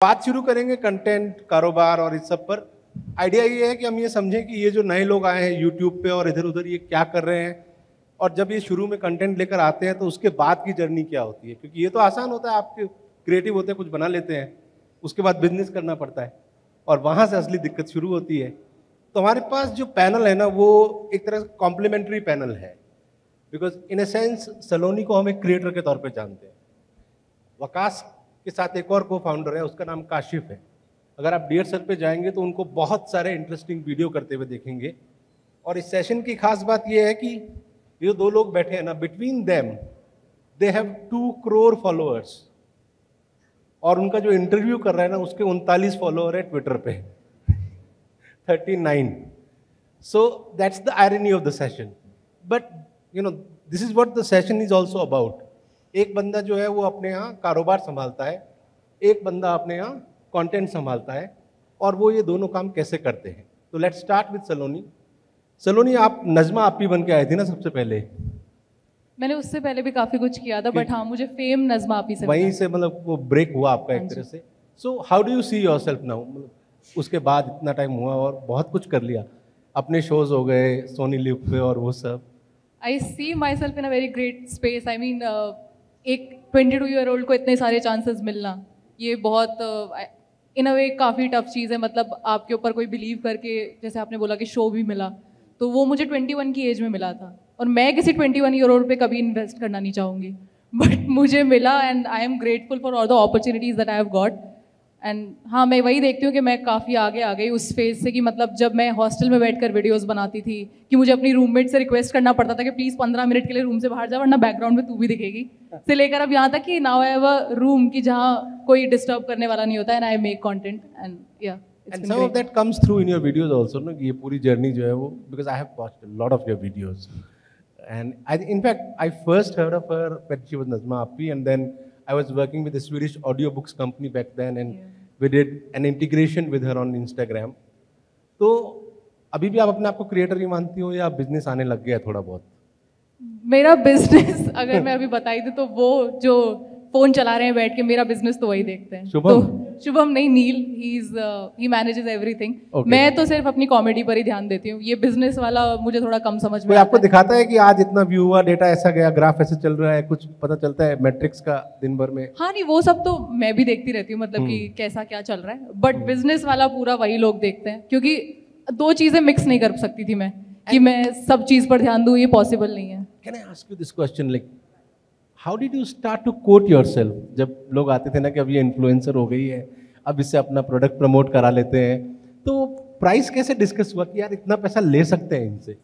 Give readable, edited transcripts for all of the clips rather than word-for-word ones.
बात शुरू करेंगे कंटेंट, कारोबार और इस सब पर। आइडिया ये है कि हम ये समझें कि ये जो नए लोग आए हैं यूट्यूब पे और इधर उधर, ये क्या कर रहे हैं, और जब ये शुरू में कंटेंट लेकर आते हैं तो उसके बाद की जर्नी क्या होती है। क्योंकि ये तो आसान होता है, आपके क्रिएटिव होते हैं, कुछ बना लेते हैं, उसके बाद बिजनेस करना पड़ता है और वहाँ से असली दिक्कत शुरू होती है। तो हमारे पास जो पैनल है ना, वो एक तरह से कॉम्प्लीमेंट्री पैनल है, बिकॉज इन ए सेंस सलोनी को हम एक क्रिएटर के तौर पे जानते हैं। वकास के साथ एक और को फाउंडर है, उसका नाम काशिफ है। अगर आप डियर सर पे जाएंगे तो उनको बहुत सारे इंटरेस्टिंग वीडियो करते हुए देखेंगे। और इस सेशन की खास बात यह है कि ये दो लोग बैठे हैं ना, between them they have 2 crore followers, और उनका जो इंटरव्यू कर रहा है ना, उसके 39 फॉलोअर है ट्विटर पे 39। So that's the irony of the session. But you know, this is what the session is also about. एक बंदा जो है वो अपने यहाँ कारोबार संभालता है, एक बंदा अपने यहाँ कंटेंट संभालता है, और वो ये दोनों काम कैसे करते हैं। तो लेट्स स्टार्ट विद सलोनी। सलोनी, आप नजमा आपी बन के आई थी ना सबसे पहले? मैंने उससे पहले भी काफी कुछ किया था, बट हाँ, मुझे फेम नजमा आपी से वहीं से मतलब वो ब्रेक हुआ आपका एक तरह से। So how do you see yourself now? मतलब उसके बाद इतना टाइम हुआ और बहुत कुछ कर लिया, अपने शोज हो गए सोनी लिव पे और वो सब। I see myself in a very great space. I mean, एक 22-year-old को इतने सारे चांसेस मिलना, ये बहुत इन अ वे काफ़ी टफ चीज़ है। मतलब आपके ऊपर कोई बिलीव करके, जैसे आपने बोला कि शो भी मिला, तो वो मुझे 21 की एज में मिला था, और मैं किसी 21-year-old पे कभी इन्वेस्ट करना नहीं चाहूँगी, बट मुझे मिला, and I am grateful for all the opportunities that I have got. And हाँ, मैं वही देखती हूँ कि मैं काफ़ी आगे आ गई उस फेज से, कि मतलब जब मैं हॉस्टल में बैठकर वीडियोस बनाती थी, कि मुझे अपनी रूममेट से रिक्वेस्ट करना पड़ता था कि प्लीज़ 15 मिनट के लिए रूम से बाहर जा, वरना बैकग्राउंड में तू भी दिखेगी, से लेकर अब यहाँ तक कि now I have a room की जहाँ कोई डिस्टर्ब करने वाला नहीं होता है, and I make content, and yeah and some of that comes through in your videos also ना, ये पूरी जर्नी जो है वो, because I have watched a lot of your videos, and I in fact I first heard of her when she was Najma आपी, and then I was working with the Swedish audio books company back then, and we did an integration with her on Instagram. तो अभी भी आप अपने आप को creator ही मानती हो या बिजनेस आने लग गया थोड़ा बहुत? मेरा बिजनेस अगर मैं अभी बताई दूं तो वो जो फोन चला रहे हैं बैठ के, मेरा बिजनेस तो वही देखते हैं। शुभम? तो शुभम नहीं, नील, ही मैनेजेस एवरीथिंग। मैं तो सिर्फ अपनी कॉमेडी पर ही ध्यान देती हूँ। ये बिजनेस वाला मुझे थोड़ा कम समझ में आता है। आपको दिखाता है कि आज इतना व्यू हुआ, डेटा ऐसा गया, ग्राफ ऐसे चल रहा है, कुछ पता चलता है मैट्रिक्स का दिन भर में? हाँ नहीं, वो सब तो मैं भी देखती रहती हूँ, मतलब कि कैसा क्या चल रहा है, बट बिजनेस वाला पूरा वही लोग देखते हैं, क्योंकि 2 चीजें मिक्स नहीं कर सकती थी मैं, कि मैं सब चीज पर ध्यान दूँ, ये पॉसिबल नहीं है। Can I ask you this question, like how did you start to quote yourself? जब लोग आते थे ना कि अब ये इन्फ्लुएंसर हो गई है, अब इससे अपना प्रोडक्ट प्रमोट करा लेते हैं, तो प्राइस कैसे डिस्कस हुआ कि यार इतना पैसा ले सकते हैं इनसे?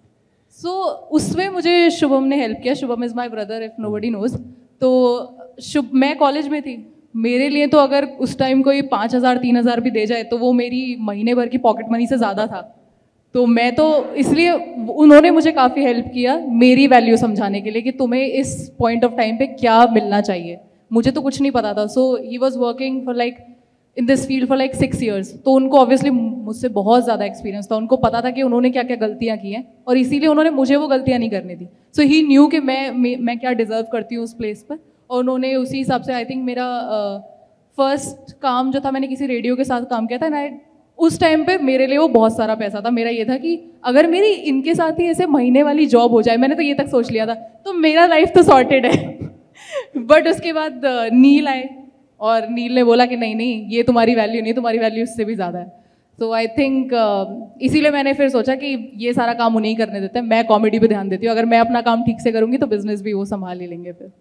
सो उसमें मुझे शुभम ने हेल्प किया। Shubham is my brother, if nobody knows. तो मैं कॉलेज में थी, मेरे लिए तो अगर उस टाइम कोई 5,000 3,000 भी दे जाए तो वो मेरी महीने भर की पॉकेट मनी से ज़्यादा था। तो मैं तो इसलिए, उन्होंने मुझे काफ़ी हेल्प किया मेरी वैल्यू समझाने के लिए, कि तुम्हें इस पॉइंट ऑफ टाइम पे क्या मिलना चाहिए। मुझे तो कुछ नहीं पता था। So he was working for like in this field for like 6 years। तो उनको ऑब्वियसली मुझसे बहुत ज़्यादा एक्सपीरियंस था, उनको पता था कि उन्होंने क्या क्या गलतियाँ की हैं, और इसीलिए उन्होंने मुझे वो गलतियाँ नहीं करनी थी। सो ही न्यू कि मैं क्या डिज़र्व करती हूँ उस प्लेस पर, और उन्होंने उसी हिसाब से, आई थिंक मेरा फर्स्ट काम जो था, मैंने किसी रेडियो के साथ काम किया था, एंड उस टाइम पे मेरे लिए वो बहुत सारा पैसा था। मेरा ये था कि अगर मेरी इनके साथ ही ऐसे महीने वाली जॉब हो जाए, मैंने तो ये तक सोच लिया था, तो मेरा लाइफ तो सॉर्टेड है। बट उसके बाद नील आए, और नील ने बोला कि नहीं नहीं, ये तुम्हारी वैल्यू नहीं, तुम्हारी वैल्यू उससे भी ज़्यादा है। सो आई थिंक इसीलिए मैंने फिर सोचा कि ये सारा काम उन्हें ही करने देते हैं, मैं कॉमेडी पे ध्यान देती हूँ। अगर मैं अपना काम ठीक से करूँगी तो बिजनेस भी वो संभाल ही लेंगे फिर।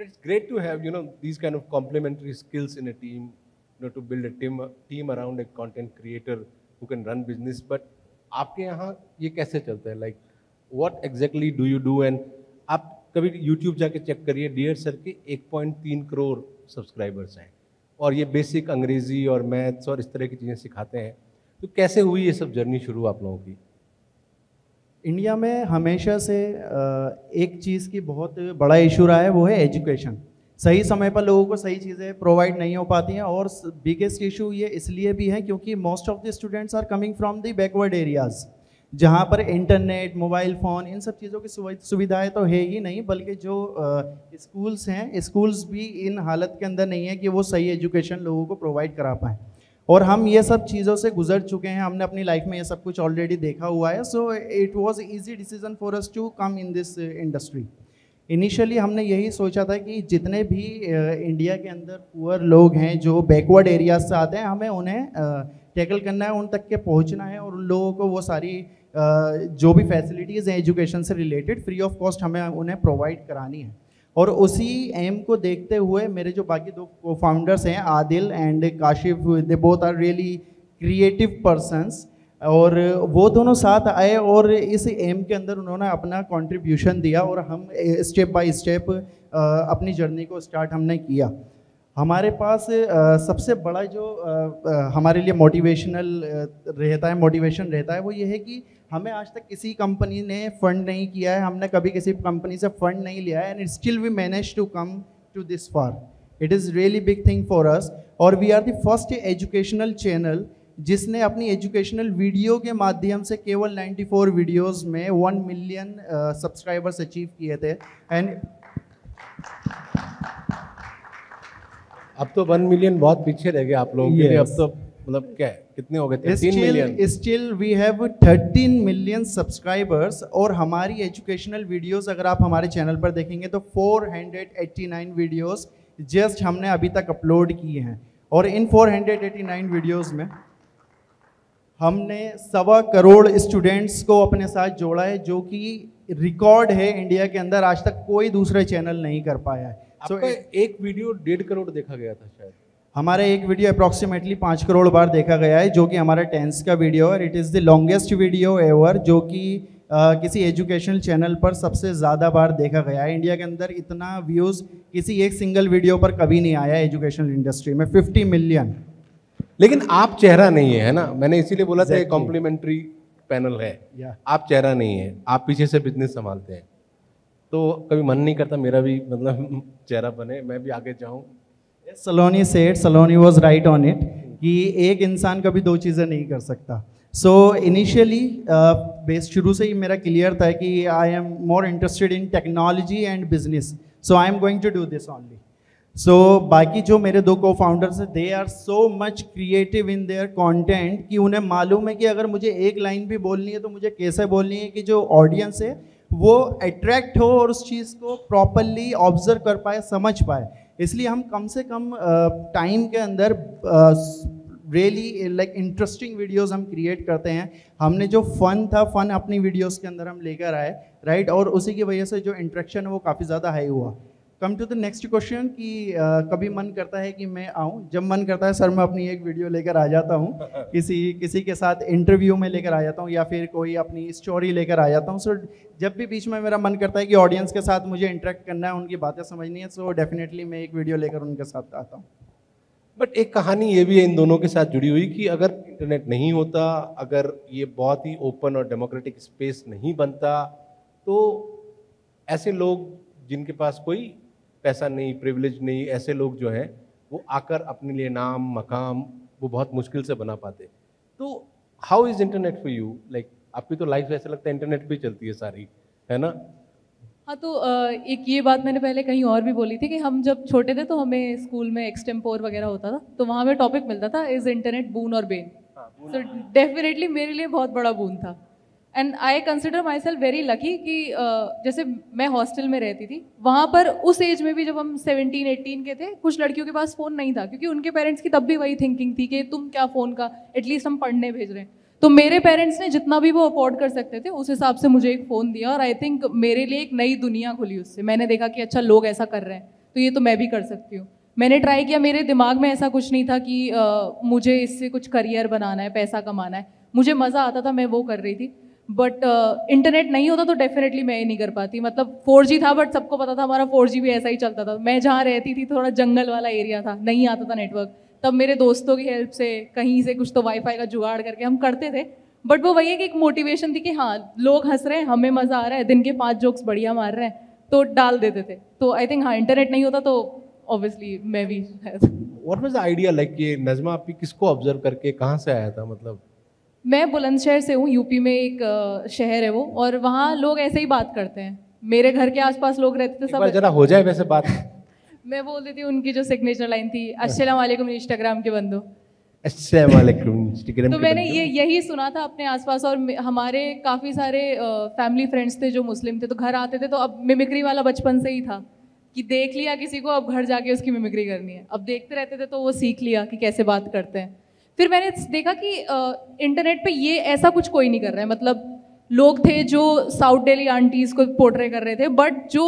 It's great to have, you know, these kind of complementary skills in a team, you know, to build a team around a content creator who can run business. But आपके यहाँ ये कैसे चलता है? Like what exactly do you do? And आप कभी YouTube जाके check करिए, डियर सर के 1.3 करोड़ सब्सक्राइबर्स हैं, और ये बेसिक अंग्रेजी और मैथ्स और इस तरह की चीज़ें सिखाते हैं। तो कैसे हुई ये सब जर्नी शुरू आप लोगों की? इंडिया में हमेशा से एक चीज़ की बहुत बड़ा इशू रहा है, वो है एजुकेशन। सही समय पर लोगों को सही चीज़ें प्रोवाइड नहीं हो पाती हैं, और बिगेस्ट इशू ये इसलिए भी है क्योंकि most of the students are coming from the backward areas. जहाँ पर इंटरनेट, मोबाइल फ़ोन, इन सब चीज़ों की सुविधाएं तो है ही नहीं, बल्कि जो स्कूल्स हैं, स्कूल्स भी इन हालत के अंदर नहीं है कि वो सही एजुकेशन लोगों को प्रोवाइड करा पाएँ। और हम ये सब चीज़ों से गुजर चुके हैं, हमने अपनी लाइफ में ये सब कुछ ऑलरेडी देखा हुआ है। So it was easy decision for us to come in this industry. Initially हमने यही सोचा था कि जितने भी इंडिया के अंदर पुअर लोग हैं जो बैकवर्ड एरियाज से आते हैं, हमें उन्हें टैकल करना है, उन तक के पहुंचना है और उन लोगों को वो सारी जो भी फैसिलिटीज़ हैं एजुकेशन से रिलेटेड फ्री ऑफ कॉस्ट हमें उन्हें प्रोवाइड करानी है। और उसी एम को देखते हुए मेरे जो बाकी दो को फाउंडर्स हैं, Adil and Kashif, they both are really creative persons, और वो दोनों साथ आए और इस एम के अंदर उन्होंने अपना कंट्रीब्यूशन दिया और हम स्टेप बाय स्टेप अपनी जर्नी को स्टार्ट हमने किया। हमारे पास सबसे बड़ा जो हमारे लिए मोटिवेशन रहता है वो ये है कि हमें आज तक किसी कंपनी ने फंड नहीं किया है, हमने कभी किसी कंपनी से फंड नहीं लिया है, and still we manage to come to this far. It is really big thing for us. और we are the first educational channel जिसने अपनी एजुकेशनल वीडियो के माध्यम से केवल 94 वीडियोस में 1 मिलियन सब्सक्राइबर्स अचीव किए थे। एंड अब तो 1 मिलियन बहुत पीछे रह गए आप लोगों के लिए। अब तो मतलब क्या है, कितने हो गए थे? 3 million. Still we have 13 million subscribers. और हमारी एजुकेशनल वीडियोस अगर आप हमारे चैनल पर देखेंगे तो 489 वीडियोस जस्ट हमने अभी तक अपलोड किए हैं। और इन 489 वीडियोस में हमने 1.25 करोड़ स्टूडेंट्स को अपने साथ जोड़ा है, जो कि रिकॉर्ड है इंडिया के अंदर, आज तक कोई दूसरा चैनल नहीं कर पाया है। आपका एक वीडियो 1.5 करोड़ देखा गया था शायद। हमारा एक वीडियो अप्रॉक्सीमेटली 5 करोड़ बार देखा गया है, जो कि हमारा 10th का वीडियो है। It is the longest video ever, जो कि किसी एजुकेशनल चैनल पर सबसे ज़्यादा बार देखा गया है। इंडिया के अंदर इतना व्यूज़ किसी एक सिंगल वीडियो पर कभी नहीं आया एजुकेशनल इंडस्ट्री में, 50 मिलियन। लेकिन आप चेहरा नहीं है ना, मैंने इसीलिए बोला था कॉम्प्लीमेंट्री पैनल है। आप चेहरा नहीं है, आप पीछे से बिजनेस संभालते हैं। तो कभी मन नहीं करता मेरा भी मतलब चेहरा बने, मैं भी आगे जाऊं? Saloni said, Saloni was right on it, कि एक इंसान कभी दो चीज़ें नहीं कर सकता। सो इनिशियली बेस शुरू से ही मेरा क्लियर था कि I am more interested in technology and business, so I am going to do this only. So बाकी जो मेरे दो को फाउंडर्स हैं, they are so much creative in their content कि उन्हें मालूम है कि अगर मुझे एक लाइन भी बोलनी है तो मुझे कैसे बोलनी है कि जो ऑडियंस है वो अट्रैक्ट हो और उस चीज़ को प्रॉपरली ऑब्जर्व कर पाए, समझ पाए। इसलिए हम कम से कम टाइम के अंदर रियली लाइक इंटरेस्टिंग वीडियोस हम क्रिएट करते हैं। हमने जो फन अपनी वीडियोस के अंदर हम लेकर आए, राइट, और उसी की वजह से जो इंटरेक्शन है वो काफ़ी ज़्यादा हाई हुआ। Come to the next question कि कभी मन करता है कि मैं आऊँ? जब मन करता है सर मैं अपनी एक वीडियो लेकर आ जाता हूँ, किसी के साथ इंटरव्यू में लेकर आ जाता हूँ या फिर कोई अपनी स्टोरी लेकर आ जाता हूँ। सो जब भी बीच में मेरा मन करता है कि ऑडियंस के साथ मुझे इंटरेक्ट करना है, उनकी बातें समझनी है, सो डेफिनेटली मैं एक वीडियो लेकर उनके साथ आता हूँ। बट एक कहानी ये भी है इन दोनों के साथ जुड़ी हुई कि अगर इंटरनेट नहीं होता, अगर ये बहुत ही ओपन और डेमोक्रेटिक स्पेस नहीं बनता, तो ऐसे लोग जिनके पास कोई पैसा नहीं, प्रिविलेज नहीं, ऐसे लोग जो हैं वो आकर अपने लिए नाम मकाम वो बहुत मुश्किल से बना पाते। तो how is internet for you? Like आपकी तो लाइफ ऐसा लगता है इंटरनेट पे चलती है सारी, है ना? हाँ, तो एक ये बात मैंने पहले कहीं और भी बोली थी कि हम जब छोटे थे तो हमें स्कूल में एक्सटेम्पोर वगैरह होता था, तो वहाँ हमें टॉपिक मिलता था, इज़ इंटरनेट बून और बेन? तो डेफिनेटली मेरे लिए बहुत बड़ा बून था। And I consider my self very lucky कि जैसे मैं हॉस्टल में रहती थी, वहाँ पर उस एज में भी जब हम 17-18 के थे, कुछ लड़कियों के पास फ़ोन नहीं था, क्योंकि उनके पेरेंट्स की तब भी वही थिंकिंग थी कि तुम क्या फ़ोन का, एटलीस्ट हम पढ़ने भेज रहे हैं। तो मेरे पेरेंट्स ने जितना भी वो अफोर्ड कर सकते थे उस हिसाब से मुझे एक फ़ोन दिया, और आई थिंक मेरे लिए एक नई दुनिया खुली उससे। मैंने देखा कि अच्छा लोग ऐसा कर रहे हैं तो ये तो मैं भी कर सकती हूँ। मैंने ट्राई किया, मेरे दिमाग में ऐसा कुछ नहीं था कि मुझे इससे कुछ करियर बनाना है, पैसा कमाना है। मुझे मज़ा आता था, मैं वो कर रही थी। बट इंटरनेट नहीं होता तो डेफिनेटली मैं ये नहीं कर पाती। मतलब 4G था, बट सबको पता था हमारा 4G भी ऐसा ही चलता था। मैं जहाँ रहती थी थोड़ा जंगल वाला एरिया था, नहीं आता था नेटवर्क। तब मेरे दोस्तों की हेल्प से कहीं से कुछ तो वाईफाई का जुगाड़ करके हम करते थे। बट वो वही है कि एक मोटिवेशन थी कि हाँ लोग हंस रहे हैं, हमें मज़ा आ रहा है, दिन के 5 जोक्स बढ़िया मार रहे हैं, तो डाल देते थे। तो आई थिंक हाँ, इंटरनेट नहीं होता तो ऑब्वियसली मैं भी। What was the idea? Like ये नज़मा आपकी किसको ऑब्जर्व करके कहाँ से आया था? मतलब मैं बुलंदशहर से हूँ, यूपी में एक शहर है वो, और वहाँ लोग ऐसे ही बात करते हैं। मेरे घर के आसपास लोग रहते थे एक बार सब। जरा हो जाए वैसे बात। मैं बोल देती हूँ उनकी जो सिग्नेचर लाइन थी, अस्सलाम वालेकुम इंस्टाग्राम के बंदो। अस्सलाम वालेकुम इंस्टाग्राम तो के मैंने बंदो। यही सुना था अपने आसपास, और हमारे काफ़ी सारे फैमिली फ्रेंड्स थे जो मुस्लिम थे, तो घर आते थे तो अब मिमिक्री वाला बचपन से ही था कि देख लिया किसी को, अब घर जाके उसकी मिमिक्री करनी है। अब देखते रहते थे तो वो सीख लिया कि कैसे बात करते हैं। फिर मैंने देखा कि इंटरनेट पे ये ऐसा कुछ कोई नहीं कर रहा है। मतलब लोग थे जो साउथ दिल्ली आंटीज़ को पोर्ट्रे कर रहे थे, बट जो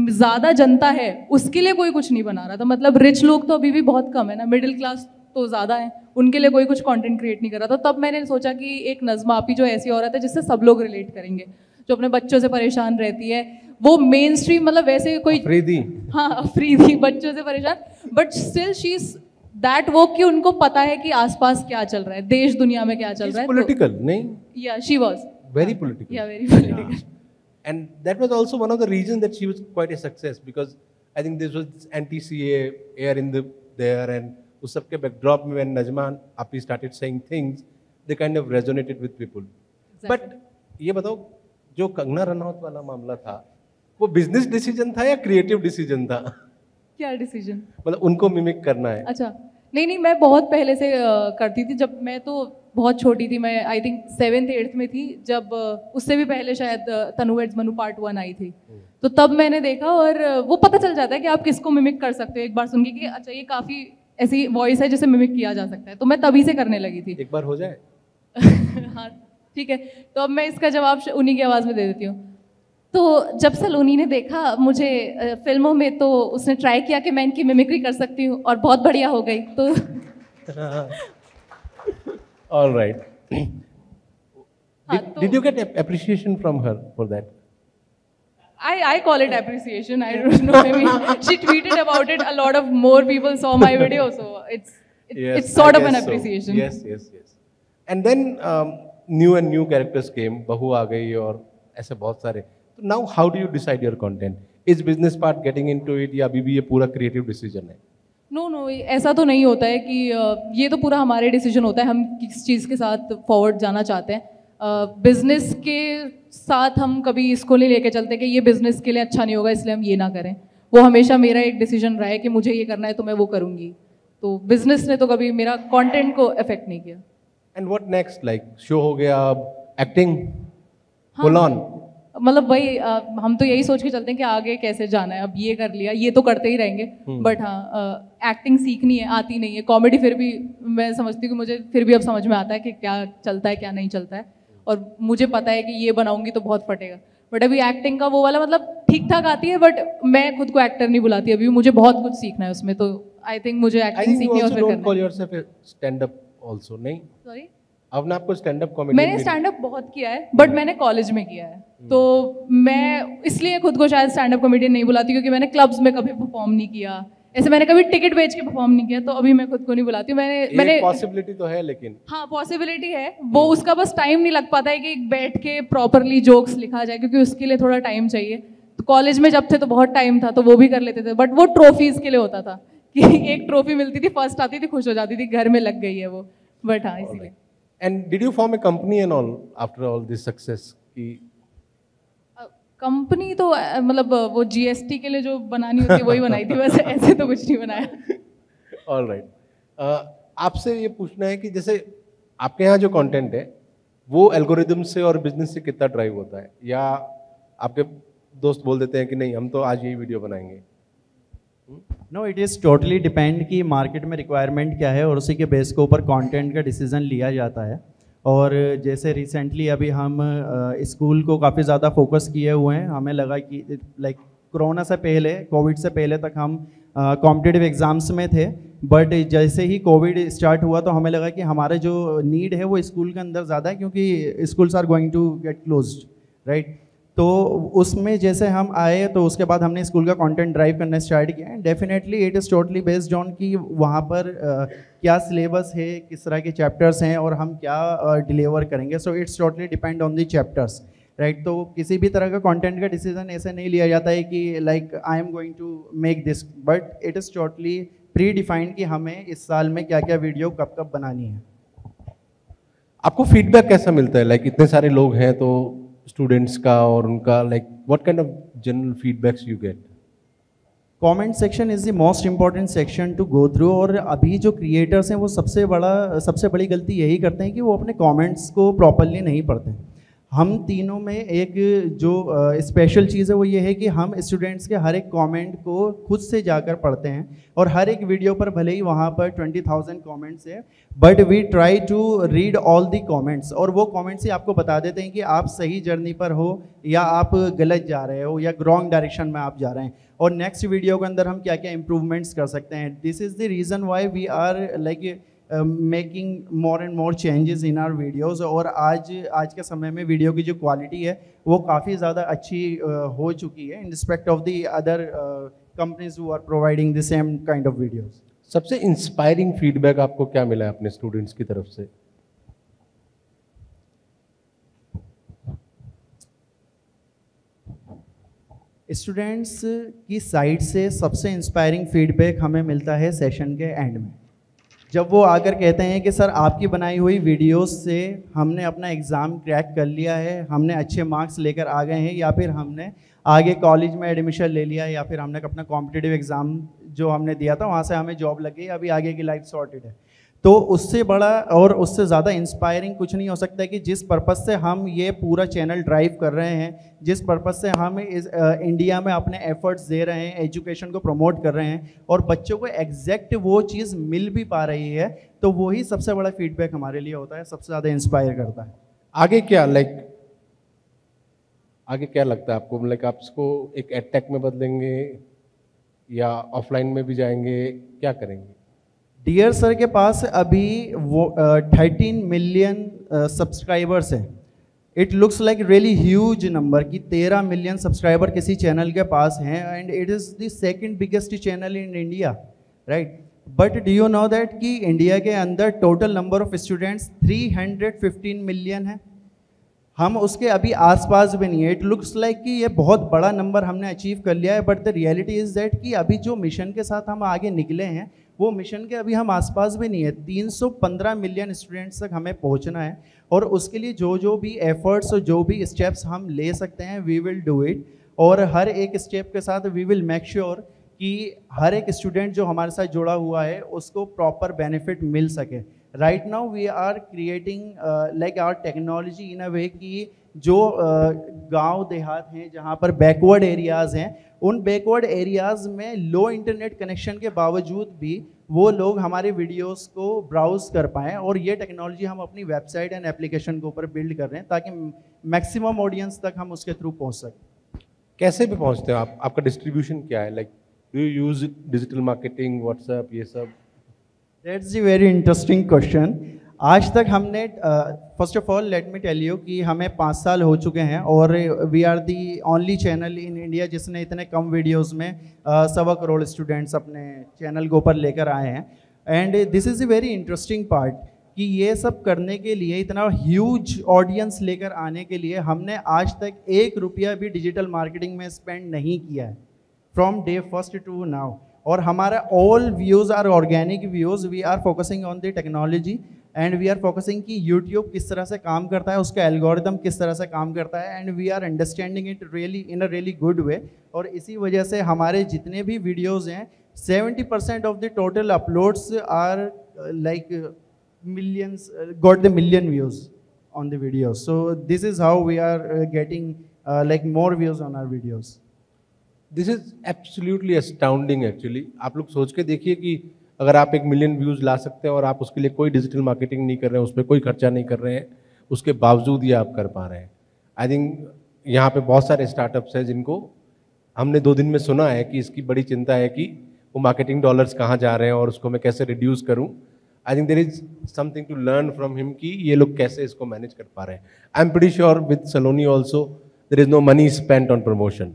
ज़्यादा जनता है उसके लिए कोई कुछ नहीं बना रहा था। मतलब रिच लोग तो अभी भी बहुत कम है ना, मिडिल क्लास तो ज़्यादा है, उनके लिए कोई कुछ कंटेंट क्रिएट नहीं कर रहा था। तब मैंने सोचा कि एक नज़्मा आपी जो ऐसी औरत है जिससे सब लोग रिलेट करेंगे, जो अपने बच्चों से परेशान रहती है, वो मेन स्ट्रीम, मतलब वैसे कोई अफरीदी, हाँ अफरीदी, बच्चों से परेशान, but still she is that वो कि उनको पता है कि आसपास क्या चल रहा है, देश दुनिया में क्या चल रहा है। पॉलिटिकल नहीं, या शी वाज very political. या very political. And that was also one of the reasons that she was quite a success, because I think this was anti-CA air in there, and उस सब के backdrop में when Najma Api started saying things, they kind of resonated with people. But ये बताओ, जो कंगना रनौत वाला मामला था, वो बिजनेस डिसीजन था या क्रिएटिव डिसीजन था? क्या डिसीजन? मतलब उनको मिमिक करना है। अच्छा, नहीं, मैं बहुत पहले से करती थी। जब मैं तो बहुत छोटी थी, मैं आई थिंक 7th 8th में थी, जब उससे भी पहले शायद तनु वेड्स मनु पार्ट 1 आई थी, तो तब मैंने देखा, और वो पता चल जाता है कि आप किसको मिमिक कर सकते हो एक बार सुन के कि अच्छा ये काफ़ी ऐसी वॉइस है जिसे मिमिक किया जा सकता है। तो मैं तभी से करने लगी थी। एक बार हो जाए। हाँ ठीक है, तो अब मैं इसका जवाब उन्हीं की आवाज़ में दे देती हूँ। तो जब सलोनी ने देखा मुझे फिल्मों में, तो उसने ट्राई किया कि मैं इनकी मिमिक्री कर सकती हूँ, और बहुत बढ़िया हो गई। तो All right. हाँ, Did you get appreciation from her for that? I call it appreciation. I don't know. Maybe she tweeted about it. A lot of more people saw my video, so it's sort of an appreciation. Yes. And then new and new characters came. बहू आ गई और ऐसे बहुत सारे. Now how do you decide your content? Is business part getting into it या अभी भी ये पूरा creative decision है? नो, ऐसा तो नहीं होता है कि ये तो पूरा हमारे डिसीजन होता है, हम किस चीज़ के साथ फॉरवर्ड जाना चाहते हैं। बिजनेस के साथ हम कभी इसको नहीं लेके चलते कि ये बिजनेस के लिए अच्छा नहीं होगा इसलिए हम ये ना करें। वो हमेशा मेरा एक डिसीजन रहा है कि मुझे ये करना है तो मैं वो करूँगी। तो बिजनेस ने तो कभी मेरा कंटेंट को अफेक्ट नहीं किया। And what next, like show हो गया, अब एक्टिंग फुल ऑन? मतलब वही हम तो यही सोच के चलते हैं कि आगे कैसे जाना है। अब ये कर लिया, ये तो करते ही रहेंगे, बट हाँ एक्टिंग सीखनी है, आती नहीं है। कॉमेडी फिर भी मैं समझती हूँ कि मुझे फिर भी अब समझ में आता है कि क्या चलता है क्या नहीं चलता है, और मुझे पता है कि ये बनाऊंगी तो बहुत फटेगा। बट अभी एक्टिंग का वो वाला मतलब ठीक ठाक आती है, बट मैं खुद को एक्टर नहीं बुलाती अभी, मुझे बहुत कुछ सीखना है उसमें। तो आई थिंक मुझे एक्टिंग सीखनी है और फिर करना है। स्टैंड अप आल्सो नहीं? सॉरी, आपने आपको स्टैंड अप कॉमेडी? मैंने स्टैंड अप बहुत किया है, बट मैंने कॉलेज में किया है, तो मैं इसलिए खुद को शायद स्टैंड अप कॉमेडियन नहीं बुलाती, क्योंकि मैंने क्लब्स में कभी परफॉर्म नहीं किया, ऐसे मैंने कभी टिकट बेच के परफॉर्म नहीं किया, तो अभी मैं खुद को नहीं बुलाती हूँ। मैंने पॉसिबिलिटी तो है, लेकिन हाँ पॉसिबिलिटी है, वो उसका बस टाइम नहीं लग पाता है कि बैठ के प्रॉपरली जोक्स लिखा जाए, क्योंकि उसके लिए थोड़ा टाइम चाहिए। तो कॉलेज में जब थे तो बहुत टाइम था, तो वो भी कर लेते थे, बट वो ट्रॉफीज के लिए होता था कि एक ट्रॉफी मिलती थी, फर्स्ट आती थी, खुश हो जाती थी, घर में लग गई है वो। बट हाँ इसीलिए। And did you form a company and all after all this success? Company तो मतलब वो GST के लिए जो बनानी होती है वही बनाई थी, वैसे ऐसे तो कुछ नहीं बनाया। All right. आपसे ये पूछना है कि जैसे आपके यहाँ जो कंटेंट है वो एल्गोरिदम से और बिजनेस से कितना ड्राइव होता है, या आपके दोस्त बोल देते हैं कि नहीं हम तो आज यही वीडियो बनाएंगे? No, it is totally depend कि मार्केट में रिक्वायरमेंट क्या है और उसी के बेस के ऊपर कंटेंट का डिसीजन लिया जाता है। और जैसे रिसेंटली अभी हम स्कूल को काफ़ी ज़्यादा फोकस किए हुए हैं। हमें लगा कि लाइक कोरोना से पहले, कोविड से पहले तक हम कॉम्पिटिटिव एग्ज़ाम्स में थे, बट जैसे ही कोविड स्टार्ट हुआ तो हमें लगा कि हमारे जो नीड है वो स्कूल के अंदर ज़्यादा है, क्योंकि schools are going to get closed, right. तो उसमें जैसे हम आए तो उसके बाद हमने स्कूल का कंटेंट ड्राइव करना स्टार्ट किया। Definitely it is totally based on कि वहाँ पर क्या सिलेबस है, किस तरह के चैप्टर्स हैं और हम क्या डिलीवर करेंगे। So it's totally depend on the chapters, right. तो किसी भी तरह का कंटेंट का डिसीजन ऐसे नहीं लिया जाता है कि like I am going to make this, but it is totally predefined कि हमें इस साल में क्या क्या वीडियो कब कब बनानी है। आपको फीडबैक कैसा मिलता है? लाइक इतने सारे लोग हैं तो स्टूडेंट्स का और उनका, like what kind of general feedbacks you get? Comment section is the most important section to go through. और अभी जो क्रिएटर्स हैं वो सबसे बड़ी गलती यही करते हैं कि वो अपने कमेंट्स को प्रॉपरली नहीं पढ़ते। हम तीनों में एक जो स्पेशल चीज़ है वो ये है कि हम स्टूडेंट्स के हर एक कमेंट को खुद से जाकर पढ़ते हैं, और हर एक वीडियो पर भले ही वहाँ पर 20,000 कमेंट्स है, but we try to read all the comments, और वो कमेंट्स ही आपको बता देते हैं कि आप सही जर्नी पर हो या आप गलत जा रहे हो या रॉन्ग डायरेक्शन में आप जा रहे हैं, और नेक्स्ट वीडियो के अंदर हम क्या क्या इंप्रूवमेंट्स कर सकते हैं। This is the reason why we are like making more and more changes in our videos. और आज के समय में वीडियो की जो क्वालिटी है वो काफ़ी ज़्यादा अच्छी हो चुकी है in respect of the other companies who are providing the same kind of videos. सबसे इंस्पायरिंग फीडबैक आपको क्या मिला है अपने स्टूडेंट्स की तरफ से? स्टूडेंट्स की साइड से सबसे इंस्पायरिंग फीडबैक हमें मिलता है सेशन के एंड में, जब वो आकर कहते हैं कि सर आपकी बनाई हुई वीडियोस से हमने अपना एग्ज़ाम क्रैक कर लिया है, हमने अच्छे मार्क्स लेकर आ गए हैं, या फिर हमने आगे कॉलेज में एडमिशन ले लिया, या फिर हमने अपना कॉम्पिटिटिव एग्ज़ाम जो हमने दिया था वहाँ से हमें जॉब लग गई, अभी आगे की लाइफ सॉर्टेड है। तो उससे बड़ा और उससे ज़्यादा इंस्पायरिंग कुछ नहीं हो सकता है कि जिस पर्पज़ से हम ये पूरा चैनल ड्राइव कर रहे हैं, जिस पर्पज़ से हम इस इंडिया में अपने एफर्ट्स दे रहे हैं, एजुकेशन को प्रमोट कर रहे हैं, और बच्चों को एग्जैक्ट वो चीज़ मिल भी पा रही है, तो वही सबसे बड़ा फीडबैक हमारे लिए होता है, सबसे ज़्यादा इंस्पायर करता है। आगे क्या आगे क्या लगता है आपको? लाइक आप इसको एक एडटेक में बदलेंगे या ऑफलाइन में भी जाएंगे, क्या करेंगे? डियर सर के पास अभी वो 13 मिलियन सब्सक्राइबर्स हैं। It looks like really huge number कि 13 मिलियन सब्सक्राइबर किसी चैनल के पास हैं, and it is the second biggest channel in India, right. But do you know that कि इंडिया के अंदर total number of students 315 million है, हम उसके अभी आसपास भी नहीं है। इट लुक्स लाइक कि ये बहुत बड़ा नंबर हमने अचीव कर लिया है, but the reality is that कि अभी जो मिशन के साथ हम आगे निकले हैं वो मिशन के अभी हम आसपास भी नहीं है। 315 मिलियन स्टूडेंट्स तक हमें पहुंचना है, और उसके लिए जो भी एफर्ट्स और जो भी स्टेप्स हम ले सकते हैं वी विल डू इट, और हर एक स्टेप के साथ वी विल मेक श्योर कि हर एक स्टूडेंट जो हमारे साथ जुड़ा हुआ है उसको प्रॉपर बेनिफिट मिल सके। Right now we are creating like our technology in a way कि जो गांव देहात हैं जहां पर बैकवर्ड एरियाज़ हैं, उन बैकवर्ड एरियाज़ में लो इंटरनेट कनेक्शन के बावजूद भी वो लोग हमारे वीडियोस को ब्राउज कर पाएँ, और ये टेक्नोलॉजी हम अपनी वेबसाइट एंड एप्लीकेशन के ऊपर बिल्ड कर रहे हैं ताकि मैक्सिमम ऑडियंस तक हम उसके थ्रू पहुंच सकें। कैसे भी पहुंचते हो आप? आपका डिस्ट्रीब्यूशन क्या है? Like do you use digital marketing, WhatsApp, ये सब? That's a very interesting question. आज तक हमने first of all let me tell you कि हमें 5 साल हो चुके हैं, और we are the only channel in India जिसने इतने कम वीडियोस में 1.25 करोड़ स्टूडेंट्स अपने चैनल के ऊपर लेकर आए हैं। And this is a very interesting part कि ये सब करने के लिए, इतना ह्यूज ऑडियंस लेकर आने के लिए हमने आज तक 1 रुपया भी डिजिटल मार्केटिंग में स्पेंड नहीं किया है from day first to now. और हमारा all views are organic views. We are focusing on the technology, and we are focusing कि यूट्यूब किस तरह से काम करता है, उसका एल्गोरिदम किस तरह से काम करता है, and we are understanding it really in a really good way. और इसी वजह से हमारे जितने भी वीडियोस हैं 70% of the total uploads are like millions got the million views on the video. So this is how we are getting like more views on our videos. This is absolutely astounding actually. आप लोग सोच के देखिए कि अगर आप 1 million views ला सकते हैं और आप उसके लिए कोई डिजिटल मार्केटिंग नहीं कर रहे हैं, उस पर कोई खर्चा नहीं कर रहे हैं, उसके बावजूद ये आप कर पा रहे हैं। आई थिंक यहाँ पे बहुत सारे स्टार्टअप्स हैं जिनको हमने 2 दिन में सुना है कि इसकी बड़ी चिंता है कि वो मार्केटिंग डॉलर्स कहाँ जा रहे हैं और उसको मैं कैसे रिड्यूस करूँ। I think there is something to learn from him कि ये लोग कैसे इसको मैनेज कर पा रहे हैं। I am pretty sure with Saloni also there is no money spent on promotion.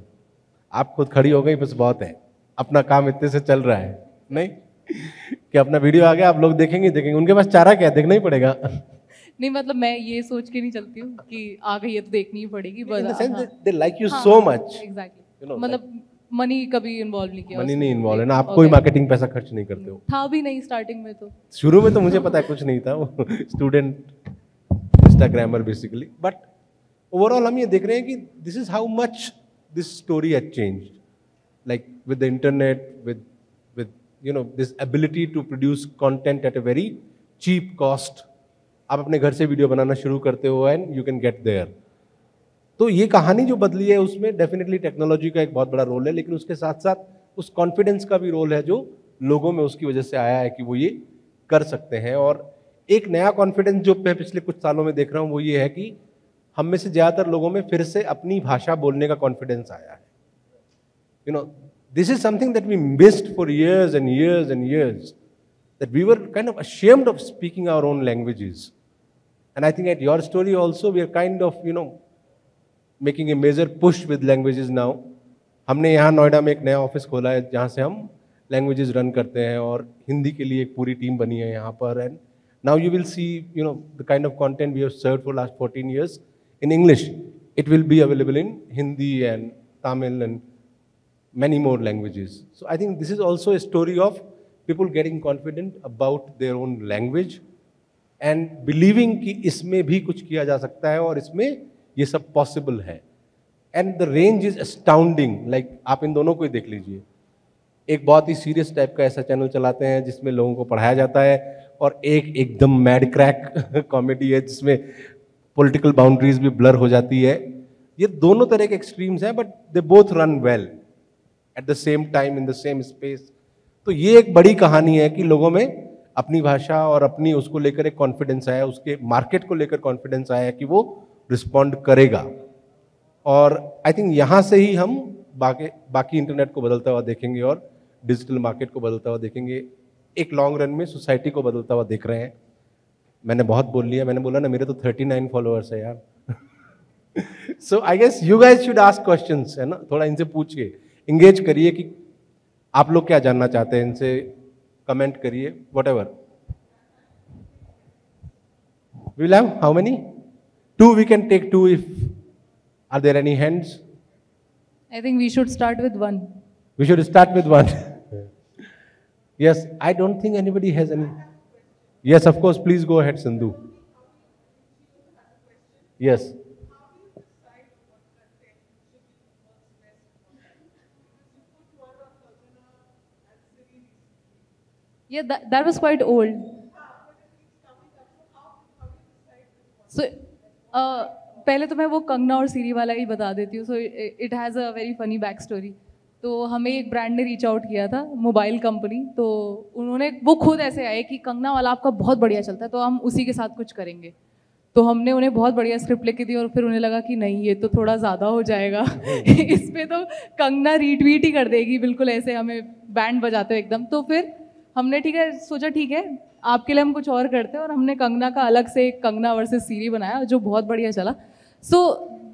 आप खुद खड़ी हो गई बस बहुत है, अपना काम इतने से चल रहा है नहीं कि अपना वीडियो आ गया आप लोग देखेंगे, उनके पास चारा क्या है, देखना ही पड़ेगा। नहीं मतलब मैं ये सोच के नहीं चलती हूँ कि आ गई है तो देखनी ही पड़ेगी। They like you so much. Exactly, मतलब मनी कभी इन्वॉल्व नहीं किया। मनी नहीं इन्वॉल्व है ना, आप कोई मार्केटिंग पैसा खर्च नहीं करते हो। था भी नहीं स्टार्टिंग में, तो शुरू में तो मुझे पता है कुछ नहीं था, वो student Instagrammer basically. But overall हम ये देख रहे हैं कि this is how much this story has changed. Like with the internet, with you know this ability to produce content at a very cheap cost, आप अपने घर से वीडियो बनाना शुरू करते हो and you can get there. तो ये कहानी जो बदली है उसमें डेफिनेटली टेक्नोलॉजी का एक बहुत बड़ा रोल है, लेकिन उसके साथ साथ उस कॉन्फिडेंस का भी रोल है जो लोगों में उसकी वजह से आया है कि वो ये कर सकते हैं. और एक नया कॉन्फिडेंस जो मैं पिछले कुछ सालों में देख रहा हूँ वो ये है कि हम में से ज़्यादातर लोगों में फिर से अपनी भाषा बोलने का कॉन्फिडेंस आया है. You know, this is something that we missed for years and years and years, that we were kind of ashamed of speaking our own languages. And I think at your story also we are kind of, you know, making a major push with languages now. हमने यहाँ नोएडा में एक नया office खोला है जहाँ से हम लैंग्वेजेस रन करते हैं और हिंदी के लिए एक पूरी टीम बनी है यहाँ पर. And now you will see, you know, the kind of content we have served for last 14 years in English. It will be available in Hindi and Tamil and many more languages. So I think this is also a story of people getting confident about their own language and believing कि इसमें भी कुछ किया जा सकता है और इसमें ये सब possible है. And the range is astounding. Like आप इन दोनों को ही देख लीजिए. एक बहुत ही सीरियस टाइप का ऐसा चैनल चलाते हैं जिसमें लोगों को पढ़ाया जाता है, और एक एकदम मैड क्रैक कॉमेडी है जिसमें पॉलिटिकल बाउंड्रीज भी ब्लर हो जाती है. ये दोनों तरह के एक्सट्रीम्स हैं, but they both run well at the same time in the same space. तो ये एक बड़ी कहानी है कि लोगों में अपनी भाषा और अपनी उसको लेकर एक कॉन्फिडेंस आया, उसके मार्केट को लेकर कॉन्फिडेंस आया कि वो रिस्पॉन्ड करेगा. और आई थिंक यहाँ से ही हम बाकी इंटरनेट को बदलता हुआ देखेंगे और डिजिटल मार्केट को बदलता हुआ देखेंगे. एक लॉन्ग रन में सोसाइटी को बदलता हुआ देख रहे हैं. मैंने बहुत बोल लिया, मैंने बोला ना मेरे तो 39 फॉलोअर्स है यार. So I guess you guys should ask questions, है ना, थोड़ा इनसे पूछिए, इंगेज करिए कि आप लोग क्या जानना चाहते हैं, इनसे कमेंट करिए, what ever. Will have how many? 2, we can take 2 if. Are there any hands? I think we should start with 1. We should start with 1. Yes, I don't think anybody has any. Yes, of course, please go ahead, Sindhu. Yes. Yeah, that was quite old. So, पहले तो मैं वो कंगना और सीरी वाला ही बता देती हूँ. So it has a very funny back story. तो हमें एक ब्रांड ने रीच आउट किया था, मोबाइल कंपनी. तो उन्होंने, वो खुद ऐसे आए कि कंगना वाला आपका बहुत बढ़िया चलता है तो हम उसी के साथ कुछ करेंगे. तो हमने उन्हें बहुत बढ़िया स्क्रिप्ट लिख के दी और फिर उन्हें लगा कि नहीं ये तो थोड़ा ज़्यादा हो जाएगा. इस पर तो कंगना रीट्वीट ही कर देगी बिल्कुल ऐसे हमें बैंड बजाते हो एकदम. तो फिर हमने सोचा ठीक है आपके लिए हम कुछ और करते हैं, और हमने कंगना का अलग से एक कंगना वर्सेस सीरी बनाया जो बहुत बढ़िया चला. So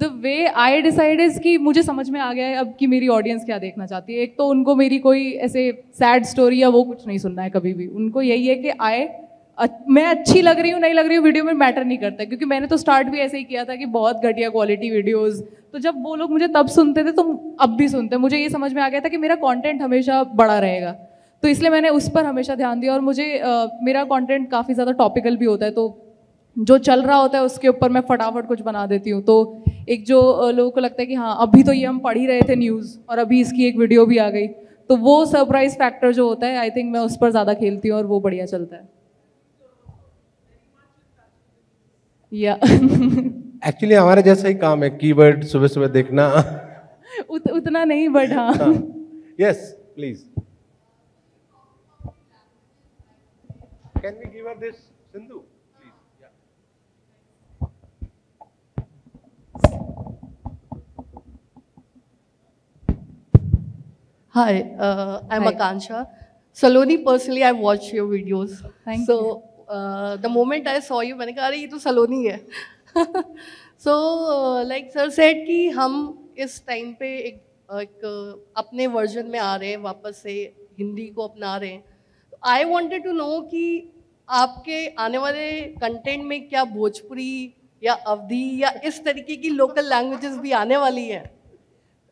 the way I decide is कि मुझे समझ में आ गया है अब कि मेरी ऑडियंस क्या देखना चाहती है. एक तो उनको मेरी कोई ऐसे सैड स्टोरी या वो कुछ नहीं सुनना है कभी भी. उनको यही है कि मैं अच्छी लग रही हूँ नहीं लग रही हूँ वीडियो में मैटर नहीं करता, क्योंकि मैंने तो स्टार्ट भी ऐसे ही किया था कि बहुत घटिया क्वालिटी वीडियोस. तो जब वो लोग मुझे तब सुनते थे तो अब भी सुनते. मुझे ये समझ में आ गया था कि मेरा कंटेंट हमेशा बड़ा रहेगा, तो इसलिए मैंने उस पर हमेशा ध्यान दिया. और मुझे मेरा कंटेंट काफ़ी ज़्यादा टॉपिकल भी होता है, तो जो चल रहा होता है उसके ऊपर मैं फटाफट कुछ बना देती हूँ. तो एक जो लोगों को लगता है कि हाँ अभी तो ये हम पढ़ ही रहे थे न्यूज़ और अभी इसकी एक वीडियो भी आ गई, तो वो सरप्राइज फैक्टर जो होता है आई थिंक मैं उस पर ज़्यादा खेलती हूँ और वो बढ़िया चलता है. या एक्चुअली हमारे जैसा ही काम है, कीवर्ड सुबह सुबह देखना. उतना नहीं, बट हाँ. Yes please. Can we give her this, Sindhu? Please. Yeah. Hi, I'm Hi. Akansha. Saloni, personally, I watch your videos. Thank you. The moment I saw you, मैंने कहा अरे ये तो सलोनी है. So, like sir said कि हम इस time पे एक अपने वर्जन में आ रहे हैं, वापस से हिंदी को अपना रहे हैं. आई वॉन्टेड टू नो कि आपके आने वाले कंटेंट में क्या भोजपुरी या अवधी या इस तरीके की लोकल लैंग्वेजेस भी आने वाली है.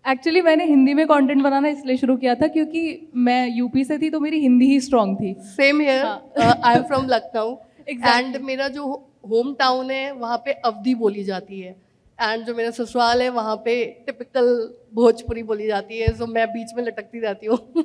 एक्चुअली मैंने हिंदी में कंटेंट बनाना इसलिए शुरू किया था क्योंकि मैं यूपी से थी तो मेरी हिंदी ही स्ट्रांग थी. Same here, I am from Lucknow and मेरा जो होम टाउन है वहाँ पे अवधी बोली जाती है, एंड जो मेरा ससुराल है वहाँ पे टिपिकल भोजपुरी बोली जाती है, सो मैं बीच में लटकती रहती हूँ।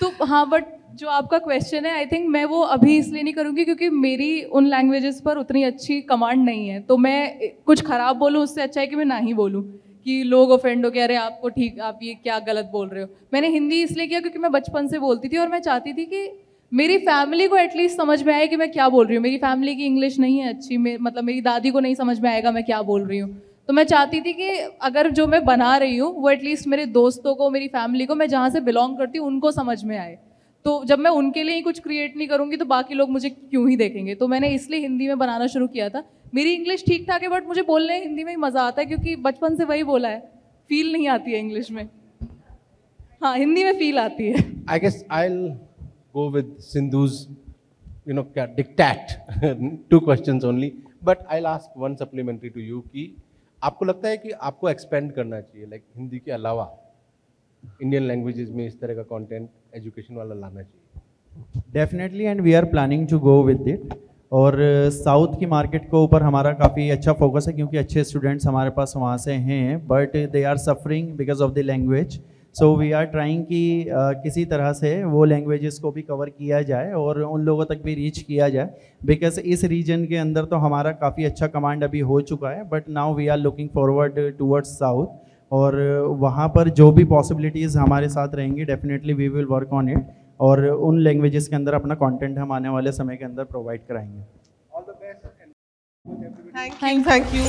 तो हाँ, बट जो आपका क्वेश्चन है, आई थिंक मैं वो अभी इसलिए नहीं करूँगी क्योंकि मेरी उन लैंग्वेजेस पर उतनी अच्छी कमांड नहीं है, तो मैं कुछ ख़राब बोलूँ उससे अच्छा है कि मैं ना ही बोलूँ कि लोग ऑफेंड हो कि अरे आपको ठीक, आप ये क्या गलत बोल रहे हो। मैंने हिंदी इसलिए किया क्योंकि मैं बचपन से बोलती थी और मैं चाहती थी कि मेरी फैमिली को एटलीस्ट समझ में आए कि मैं क्या बोल रही हूँ। मेरी फैमिली की इंग्लिश नहीं है अच्छी, मतलब मेरी दादी को नहीं समझ में आएगा मैं क्या बोल रही हूँ, तो मैं चाहती थी कि अगर जो मैं बना रही हूँ वो एटलीस्ट मेरे दोस्तों को, मेरी फैमिली को, मैं जहाँ से बिलोंग करती हूँ उनको समझ में आए। तो जब मैं उनके लिए ही कुछ क्रिएट नहीं करूँगी तो बाकी लोग मुझे क्यों ही देखेंगे। तो मैंने इसलिए हिंदी में बनाना शुरू किया था। मेरी इंग्लिश ठीक ठाक है बट मुझे बोलने हिंदी में ही मज़ा आता है क्योंकि बचपन से वही बोला है, फील नहीं आती है इंग्लिश में। हाँ, हिंदी में फील आती है। I guess I will go with सिंधुज क्या dictate 2 questions only, but I will ask one supplementary to you कि आपको लगता है कि आपको एक्सपेंड करना चाहिए, लाइक हिंदी के अलावा इंडियन लैंग्वेजेस में इस तरह का कंटेंट एजुकेशन वाला लाना चाहिए? Definitely, and we are planning to go with it. और साउथ की मार्केट के ऊपर हमारा काफ़ी अच्छा फोकस है क्योंकि अच्छे स्टूडेंट्स हमारे पास वहाँ से हैं, but they are suffering because of the language. So we are trying कि किसी तरह से वो लैंग्वेजेस को भी कवर किया जाए और उन लोगों तक भी रीच किया जाए, बिकॉज इस रीजन के अंदर तो हमारा काफ़ी अच्छा कमांड अभी हो चुका है, but now we are looking forward towards south. और वहाँ पर जो भी पॉसिबिलिटीज़ हमारे साथ रहेंगी definitely we will work on it, और उन लैंग्वेजेस के अंदर अपना कंटेंट हम आने वाले समय के अंदर प्रोवाइड कराएंगे। All the best and thank you.